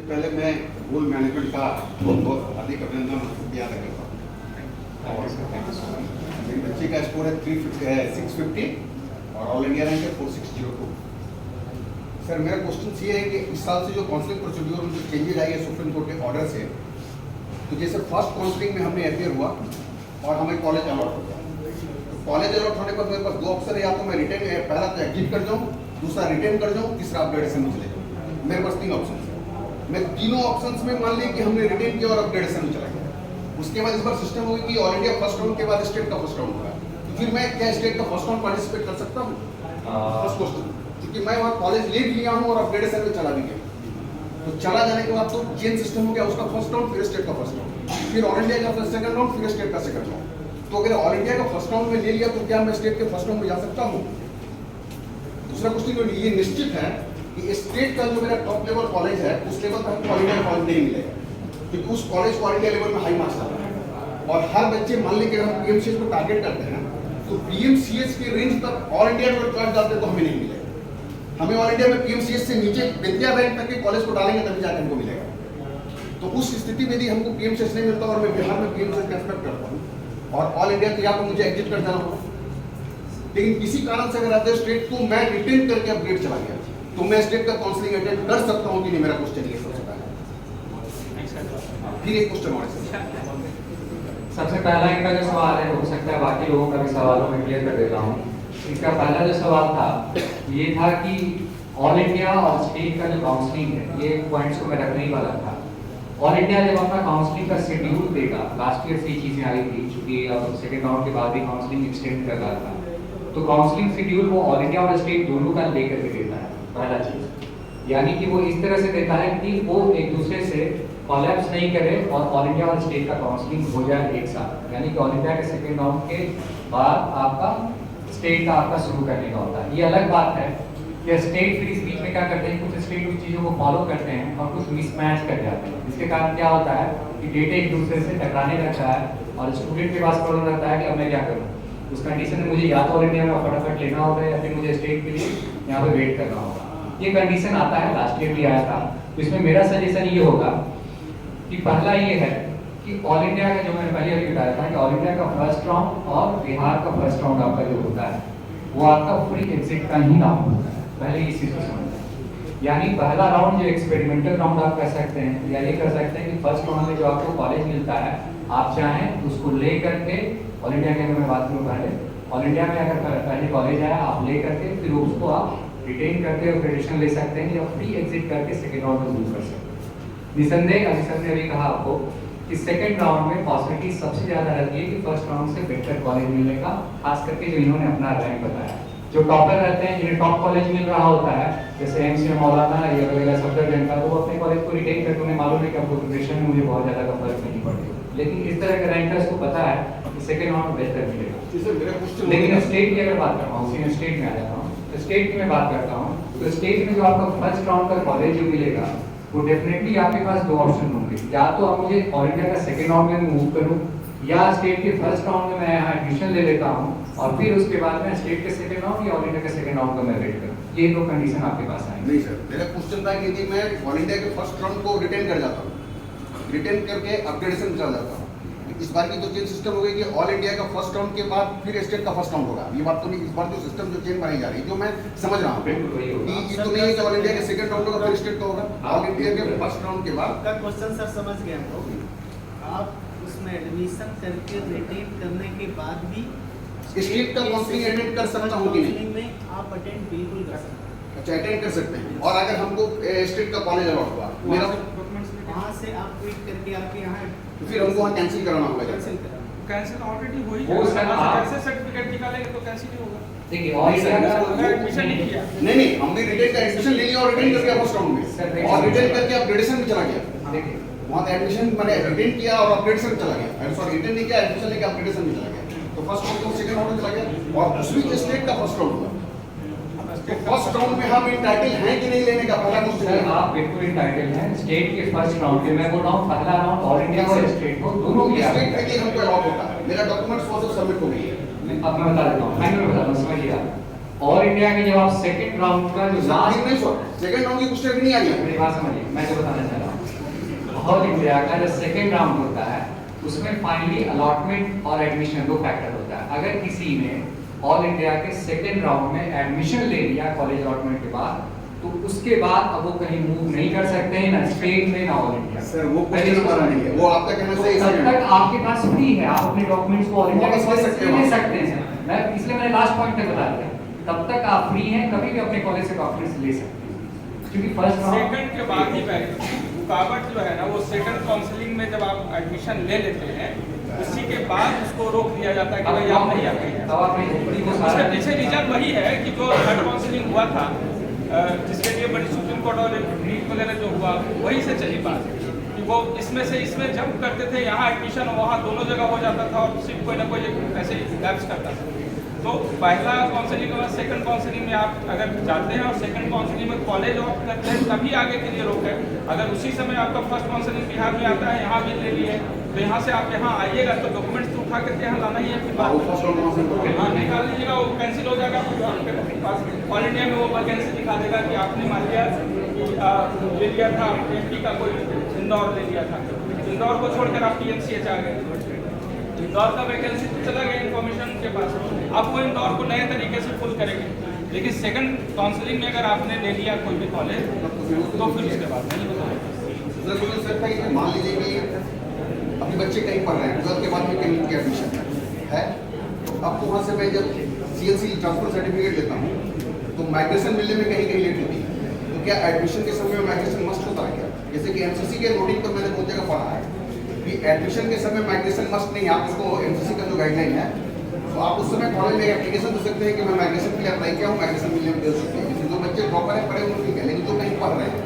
पहले मैं rule management का बहुत बहुत अधिक अभिनंदन और शुक्रिया अदा करता हूँ। मेरी बच्ची का स्कोर है 650 और ऑल इंडिया रैंक है 4602। सर मेरा क्वेश्चन ये है कि इस साल से जो काउंसलिंग प्रोसीड्यूर में जो चेंजेज आई है सुप्रीम कोर्ट के ऑर्डर से, तो जैसे फर्स्ट काउंसलिंग में हमने अपियर हुआ और हमें कॉलेज अलॉट हो गया, तो कॉलेज अलॉट होने पर मेरे पास दो ऑप्शन है, या तो मैं रिटर्न पहला तो एग्जिट कर जाऊँ, दूसरा रिटर्न कर जाऊँ, तीसरा अपग्रेडेशन में चले जाऊँ। मेरे पास तीन ऑप्शन है। मैं तीनों ऑप्शंस में मान ली कि हमने रिटर्न किया और अपग्रेडेशन में चला गया। उसके बाद इस बार सिस्टम होगी कि ऑल इंडिया फर्स्ट राउंड के बाद स्टेट का फर्स्ट राउंड होगा, तो फिर मैं क्या स्टेट का फर्स्ट राउंड पार्टिसिपेट कर सकता हूँ? फर्स्ट क्वेश्चन, क्योंकि मैं वहाँ कॉलेज ले भी लिया हूँ और अपग्रेडेशन में चला भी गया, तो चला जाने के बाद तो चेंज सिस्टम हो गया, उसका फर्स्ट राउंड फिर स्टेट का फर्स्ट राउंड, फिर ऑल इंडिया का सेकंड राउंड, फिर स्टेट का सेकंड राउंड। तो अगर ऑल इंडिया का फर्स्ट राउंड में ले लिया तो क्या मैं स्टेट के फर्स्ट राउंड में जा सकता हूँ? दूसरा क्वेश्चन ये निश्चित है कि स्टेट का जो मेरा टॉप लेवल कॉलेज है उस लेवल पर हमको ऑल इंडिया कॉलेज नहीं मिलेगा, क्योंकि उस कॉलेज को ऑल इंडिया लेवल में हाई मार्क्स आता है। और हर बच्चे मान लीजिए हम पीएमसीएच को टारगेट करते हैं, तो पीएमसीएच के रेंज तक ऑल इंडिया में चॉइस डालते हैं तो हमें नहीं मिलेगा। हमें ऑल इंडिया में पीएमसीएच से नीचे विद्या बैंक तक के कॉलेज को डालेंगे तभी जाकर हमको मिलेगा। तो उस स्थिति में यदि हमको पीएमसीएच नहीं मिलता और मैं बिहार में पीएमसीएच का एक्सपेक्ट करता हूँ और ऑल इंडिया तो या तो मुझे एग्जिट कर जाना होगा, लेकिन किसी कारण से अगर अदर स्टेट को मैं रिटेन करके अपग्रेड चला गया तो मैं स्टेट का काउंसलिंग अटेंड कर सकता हूँ कि नहीं? मेरा क्वेश्चन ये सबसे पहला। फिर एक क्वेश्चन और सबसे पहला इनका जो सवाल है, हो सकता है बाकी लोगों का भी सवालों में क्लियर कर देता हूँ। इनका पहला जो सवाल था ये था कि ऑल इंडिया और स्टेट का जो काउंसलिंग है, ये पॉइंट्स को मैं रखने ही वाला था। ऑल इंडिया जब अपना काउंसलिंग का शेड्यूल देगा, लास्ट ईयर से ये चीज़ें आई थी, क्योंकि अब सेकेंड राउंड के बाद भी काउंसलिंग एक्सटेंड कर रहा था, तो काउंसलिंग शेड्यूल वो ऑल इंडिया और स्टेट दोनों का लेकर के देता है। पहला चीज़ यानी कि वो इस तरह से देता है कि वो एक दूसरे से कॉलैप्स नहीं करे और ऑल इंडिया और स्टेट का काउंसलिंग हो जाए एक साथ। यानी कि ऑल इंडिया के सेकेंड राउंड के बाद आपका स्टेट का आपका शुरू करने का होता है। ये अलग बात है कि स्टेट फिर इस बीच में क्या करते हैं, कुछ स्टेट कुछ चीज़ों को फॉलो करते हैं और कुछ मिसमैच कर जाते हैं, जिसके कारण क्या होता है कि डेटा एक दूसरे से टकराने लगता है और स्टूडेंट के पास प्रॉब्लम रहता है कि अब मैं क्या करूँ। उस कंडीशन में मुझे या तो ऑल इंडिया में फटाफट लेना होगा या फिर मुझे स्टेट के लिए यहाँ पे वेट करना होगा। ये कंडीशन आता है, लास्ट ईयर भी आया था। तो इसमें मेरा सजेशन ये होगा कि पहला ये है कि ऑल इंडिया का, जो मैंने पहले अभी बताया था कि ऑल इंडिया का फर्स्ट राउंड और बिहार का फर्स्ट राउंड आपका जो होता है वो आपका फ्री एग्जिट का ही राउंड होता है। पहले इस चीज़ को समझें, यानी पहला राउंड जो एक्सपेरिमेंटल राउंड आप कर सकते हैं या ये कर सकते हैं कि फर्स्ट राउंड में जो आपको कॉलेज मिलता है, आप चाहें तो उसको ले करके ऑल इंडिया के अंदर मैं बात करूँ पहले, ऑल इंडिया में अगर पहले कॉलेज आया आप ले करके फिर उसको आप रिटेन करके क्रेडिशन ले सकते हैं या फ्री एग्जिट करके सेकेंड राउंड में मूव कर सकते हैं। निसंदेह अभी सर ने अभी कहा आपको कि सेकेंड राउंड में पॉसिबिलिटी सबसे ज़्यादा रहती है कि फर्स्ट राउंड से बेटर कॉलेज मिलने का, खास करके जो इन्होंने अपना रैंक बताया। जो टॉपर रहते हैं, जिन्हें टॉप कॉलेज मिल रहा होता है, जैसे एम्स में मौलाना या वगैरह सफदरजंग का, तो वो अपने कॉलेज को रिटेन करके उन्हें मालूम है कि आपको प्रिपरेशन में मुझे बहुत ज़्यादा का फर्क नहीं पड़ेगा। लेकिन इस तरह के रैंकर्स को पता है कि सेकेंड राउंड में बेहतर मिलेगा। लेकिन स्टेट की अगर बात करता हूँ, स्टेट में आ जाता हूँ, तो स्टेट की मैं बात करता हूँ, तो स्टेट में जो आपका फर्स्ट राउंड का कॉलेज जो मिलेगा वो डेफिनेटली आपके पास दो ऑप्शन होंगे, या तो अब मुझे ऑल इंडिया का सेकेंड राउंड में मूव करूँ या स्टेट के फर्स्ट राउंड में मैं यहाँ एडमिशन ले लेता हूँ और फिर उसके बाद में स्टेट के सेकेंड राउंड या ऑल इंडिया के सेकेंड राउंड का मैं वेट करूँ। ये दो कंडीशन आपके पास आएंगे। नहीं सर, मेरा क्वेश्चन था कि यदि मैं ऑल इंडिया के फर्स्ट राउंड को रिटेन कर जाता हूँ, रिटेन करके अपग्रेडेशन में चला जाता हूँ, इस बार की तो चेंज सिस्टम हो गई कि ऑल इंडिया का फर्स्ट राउंड के बाद फिर स्टेट का फर्स्ट राउंड होगा। ये बात तो नहीं, इस बार जो सिस्टम जो चेंज बनाई जा रही है, जो मैं समझ रहा हूँ कि ये तो नहीं है कि ऑल इंडिया के सेकंड राउंड होगा फिर स्टेट का होगा, ऑल इंडिया के फर्स्ट राउंड के बाद का क्वेश्चन सर समझ गए हम लोग। आप उसमें एडमिशन करके रिटेन करने के बाद भी स्टेट का काउंसलिंग अटेंड कर सकता हूँ कि नहीं? में आप अटेंड बिल्कुल कर सकते हैं। अच्छा, अटेंड कर सकते हैं। और अगर हमको स्टेट का कॉलेज अलॉट हुआ, मेरा वहाँ से आप क्विट करके आपके यहाँ तो फिर हमको वहाँ कैंसिल कराना होगा। कैंसिल ऑलरेडी हो ही वो सर कैसे सर्टिफिकेट निकालेंगे तो कैंसिल नहीं होगा। देखिए ऑल इंडिया का एडमिशन नहीं किया, नहीं, हमने रिटेन का एडमिशन ले लिया और रिटेन करके फर्स्ट राउंड में और रिटेन करके अपग्रेडेशन में चला गया। देखिए वहाँ एडमिशन मैंने रिटेन किया और अपग्रेडेशन में चला गया, सॉरी रिटेन नहीं किया, एडमिशन लेके अपग्रेडेशन में चला गया, तो फर्स्ट राउंड से सेकंड राउंड में चला गया और उसमें स्टेट का फर्स्ट राउंड हुआ। तो फर्स्ट राउंड में हम इंटाइटल हैं कि नहीं लेने का पहला क्वेश्चन सर, है। आप बिल्कुल इंटाइटल हैं स्टेट के फर्स्ट राउंड के। मैं बोल रहा हूँ पहला राउंड ऑल इंडिया और स्टेट को दोनों की स्टेट के लिए हमको अलॉट होता है, मेरा डॉक्यूमेंट्स वो सब सबमिट हो गई है। अब मैं बता देता हूँ, फाइनल बता दूँ, समझिए आप ऑल इंडिया के जब आप सेकंड राउंड का जो लास्ट नहीं सर, सेकंड राउंड की क्वेश्चन भी नहीं आ रही है। मेरी बात समझिए, मैं जो बताना चाह रहा हूँ ऑल इंडिया का जो सेकेंड राउंड होता है उसमें फाइनली अलॉटमेंट और एडमिशन 2 फैक्टर होता है। अगर किसी ने ऑल इंडिया के सेकेंड राउंड में एडमिशन ले लिया कॉलेज अलॉटमेंट के बाद, तो उसके बाद अब वो कहीं मूव नहीं कर सकते हैं, ना स्टेट में ना ऑल इंडिया। सर वो क्वेश्चन हमारा नहीं है, वो आपका कहना सही तब है। तक आपके पास फ्री है, आप अपने डॉक्यूमेंट्स को ऑल इंडिया वापस ले सकते हैं। ले सकते हैं। मैं इसलिए मैंने लास्ट पॉइंट पे बता दिया, तब तक आप फ्री हैं, कभी भी अपने कॉलेज से डॉक्यूमेंट्स ले सकते हैं, क्योंकि फर्स्ट सेकंड के बाद ही रुकावट जो है ना, वो सेकंड काउंसलिंग में जब आप एडमिशन ले लेते हैं उसी के बाद उसको रोक दिया जाता है कि भाई आप नहीं आते हैं। तब आप उसके पीछे रीजन वही है कि जो थर्ड काउंसलिंग हुआ था, जिसके लिए बड़ी सुप्रीम कोर्ट और नीट वगैरह जो हुआ, वही से चली बात कि वो इसमें से इसमें जंप करते थे, यहाँ एडमिशन वहाँ दोनों जगह हो जाता था और सिर्फ कोई ना कोई ऐसे लैप्स करता था। तो पहला काउंसलिंग के बाद सेकंड काउंसलिंग में आप अगर जाते हैं और सेकंड काउंसलिंग में कॉलेज ऑप्ट करते हैं तभी आगे के लिए रोक है। अगर उसी समय आपका फर्स्ट काउंसलिंग बिहार में आता है, यहाँ भी ले लिए, तो यहाँ से आप यहाँ आइएगा तो डॉक्यूमेंट्स तो उठा करके यहाँ लाना ही है, फिर हाँ निकाल लीजिएगा, वो कैंसिल हो जाएगा। आपके पास ऑल इंडिया में वो वैकेंसी दिखा देगा कि आपने मान लिया ले लिया था MP का, कोई इंदौर ले लिया था, इंदौर को छोड़कर आप PMCH आ गए, इंदौर का वैकेंसी तो चला गया इन्फॉर्मेशन के पास, अब वो इंदौर को नए तरीके से फुल करेंगे। लेकिन सेकंड काउंसलिंग में अगर आपने ले लिया कोई भी कॉलेज तो फिर उसके बाद नहीं बताएगा। सर कि मान लीजिए कि अपने बच्चे कहीं पढ़ रहे हैं, 12th के बाद में कहीं उनकी एडमिशन है, तो अब तो वहाँ से मैं जब CLC ट्रांसफर सर्टिफिकेट लेता हूँ तो माइग्रेशन मिलने में कहीं लेट होती है, तो क्या एडमिशन के समय में माइग्रेशन मस्ट होता है क्या? जैसे कि MCC के नोटिंग पर मैंने बहुत जगह पढ़ा है कि एडमिशन के समय माइग्रेशन मस्ट नहीं, आप उसको MCC का जो गाइडलाइन है तो आप उस समय कॉलेज में एप्लीकेशन दे सकते हैं कि मैं माइग्रेशन के लिए अप्लाई किया हूँ, माइग्रेशन मिलने में दे सकते हैं। जैसे जो बच्चे प्रॉपर है पढ़े उनको ठीक है, लेकिन जो कहीं पढ़ रहे हैं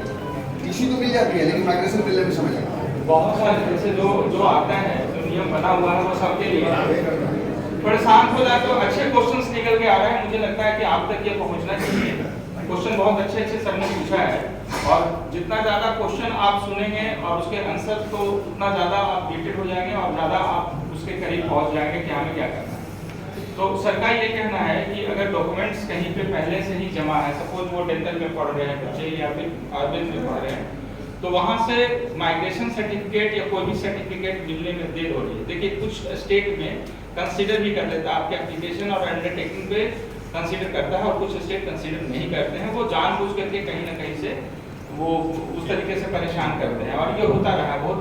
टीसी तो मिल जाती है लेकिन माइग्रेशन मिलने में समय लगता है। बहुत सारे जैसे जो आता है, जो नियम बना हुआ है वो सबके लिए थोड़े शांत हो जाए तो अच्छे क्वेश्चंस निकल के आ रहे हैं। मुझे लगता है कि आप तक ये पहुंचना चाहिए। क्वेश्चन बहुत अच्छे सर ने पूछा है और जितना ज़्यादा क्वेश्चन आप सुनेंगे और उसके आंसर तो उतना ज़्यादा आप अपडेटेड हो जाएंगे और ज़्यादा आप उसके करीब पहुंच जाएंगे कि हमें क्या करना है। तो सर का ये कहना है कि अगर डॉक्यूमेंट्स कहीं पे पहले से ही जमा है, सपोज वो डेंटल में पढ़ रहे हैं बच्चे या फिर आयुर्वेद में पढ़ रहे हैं, तो वहाँ से माइग्रेशन सर्टिफिकेट या कोई भी सर्टिफिकेट मिलने में देर हो रही है। देखिए कुछ स्टेट में कंसीडर भी कर लेता है, आपके एप्लीकेशन और अंडरटेकिंग पे कंसीडर करता है और कुछ स्टेट कंसीडर नहीं करते हैं। वो जानबूझ करके कहीं ना कहीं से वो उस तरीके से परेशान करते हैं और ये होता रहा है बहुत